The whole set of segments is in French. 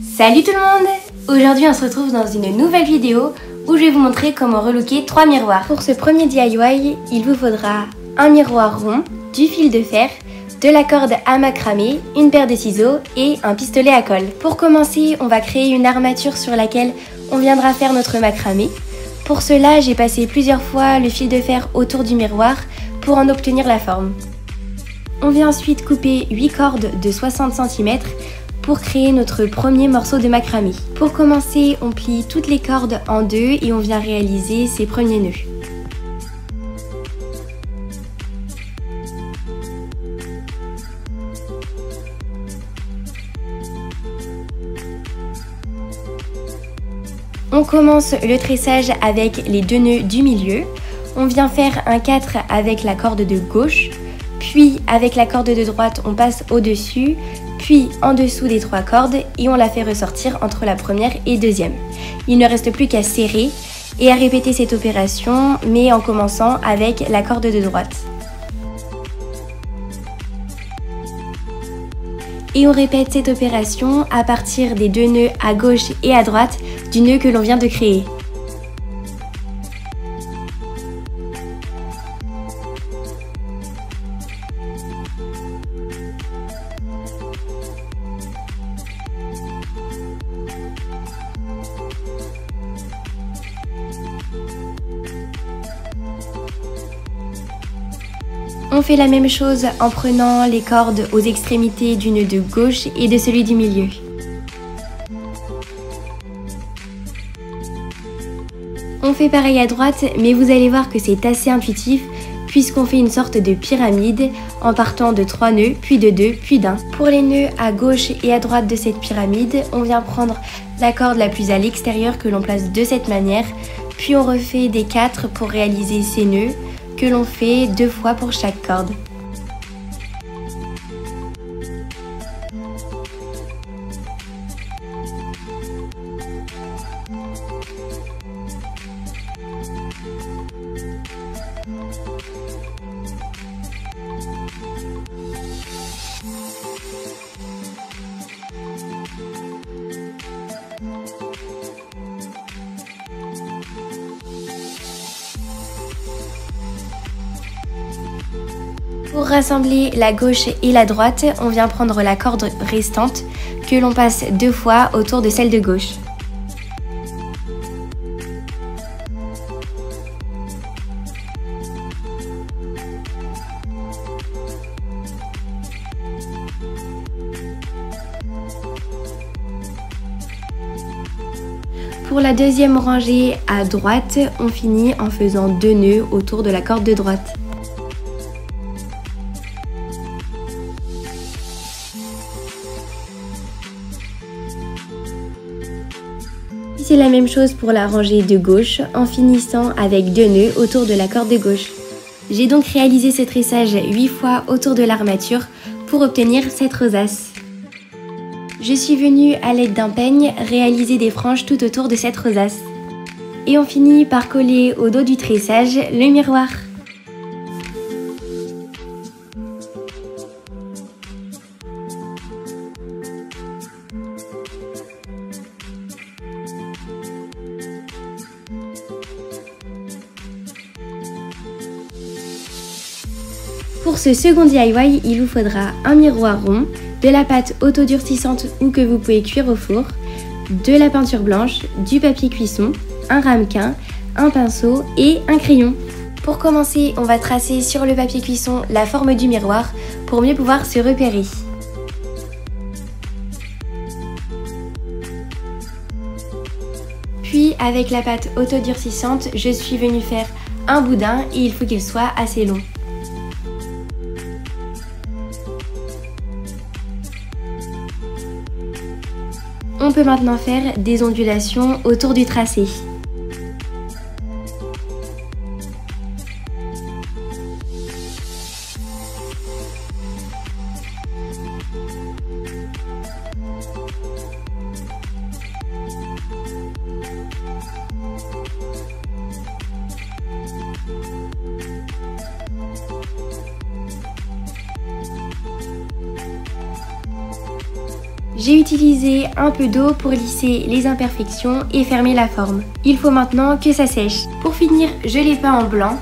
Salut tout le monde! Aujourd'hui on se retrouve dans une nouvelle vidéo où je vais vous montrer comment relooker 3 miroirs. Pour ce premier DIY, il vous faudra un miroir rond, du fil de fer, de la corde à macramé, une paire de ciseaux et un pistolet à colle. Pour commencer, on va créer une armature sur laquelle on viendra faire notre macramé. Pour cela, j'ai passé plusieurs fois le fil de fer autour du miroir pour en obtenir la forme. On vient ensuite couper 8 cordes de 60 cm pour créer notre premier morceau de macramé. Pour commencer, on plie toutes les cordes en deux et on vient réaliser ces premiers nœuds. On commence le tressage avec les 2 nœuds du milieu. On vient faire un 4 avec la corde de gauche, puis avec la corde de droite on passe au-dessus, puis en dessous des 3 cordes et on la fait ressortir entre la première et deuxième. Il ne reste plus qu'à serrer et à répéter cette opération, mais en commençant avec la corde de droite. Et on répète cette opération à partir des 2 nœuds à gauche et à droite du nœud que l'on vient de créer. On fait la même chose en prenant les cordes aux extrémités du nœud de gauche et de celui du milieu. On fait pareil à droite, mais vous allez voir que c'est assez intuitif puisqu'on fait une sorte de pyramide en partant de 3 nœuds, puis de 2, puis d'1. Pour les nœuds à gauche et à droite de cette pyramide, on vient prendre la corde la plus à l'extérieur que l'on place de cette manière, puis on refait des 4 pour réaliser ces nœuds que l'on fait 2 fois pour chaque corde. Pour rassembler la gauche et la droite, on vient prendre la corde restante que l'on passe 2 fois autour de celle de gauche. Pour la deuxième rangée à droite, on finit en faisant 2 nœuds autour de la corde de droite. C'est la même chose pour la rangée de gauche en finissant avec 2 nœuds autour de la corde de gauche. J'ai donc réalisé ce tressage 8 fois autour de l'armature pour obtenir cette rosace. Je suis venue à l'aide d'un peigne réaliser des franges tout autour de cette rosace. Et on finit par coller au dos du tressage le miroir. Pour ce second DIY, il vous faudra un miroir rond, de la pâte autodurcissante ou que vous pouvez cuire au four, de la peinture blanche, du papier cuisson, un ramequin, un pinceau et un crayon. Pour commencer, on va tracer sur le papier cuisson la forme du miroir pour mieux pouvoir se repérer. Puis avec la pâte autodurcissante, je suis venue faire un boudin et il faut qu'il soit assez long. On peut maintenant faire des ondulations autour du tracé. J'ai utilisé un peu d'eau pour lisser les imperfections et fermer la forme. Il faut maintenant que ça sèche. Pour finir, je l'ai peint en blanc.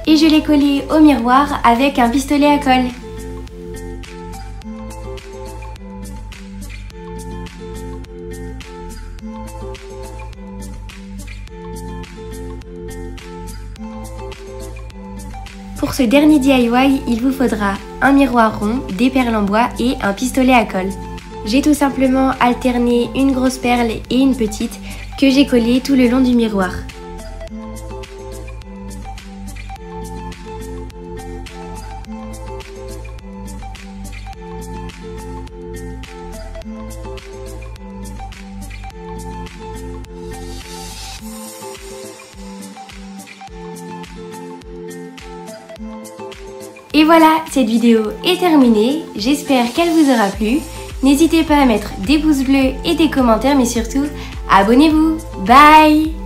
Et je l'ai collé au miroir avec un pistolet à colle. Pour ce dernier DIY, il vous faudra un miroir rond, des perles en bois et un pistolet à colle. J'ai tout simplement alterné une grosse perle et une petite que j'ai collée tout le long du miroir. Et voilà, cette vidéo est terminée, j'espère qu'elle vous aura plu. N'hésitez pas à mettre des pouces bleus et des commentaires, mais surtout, abonnez-vous. Bye!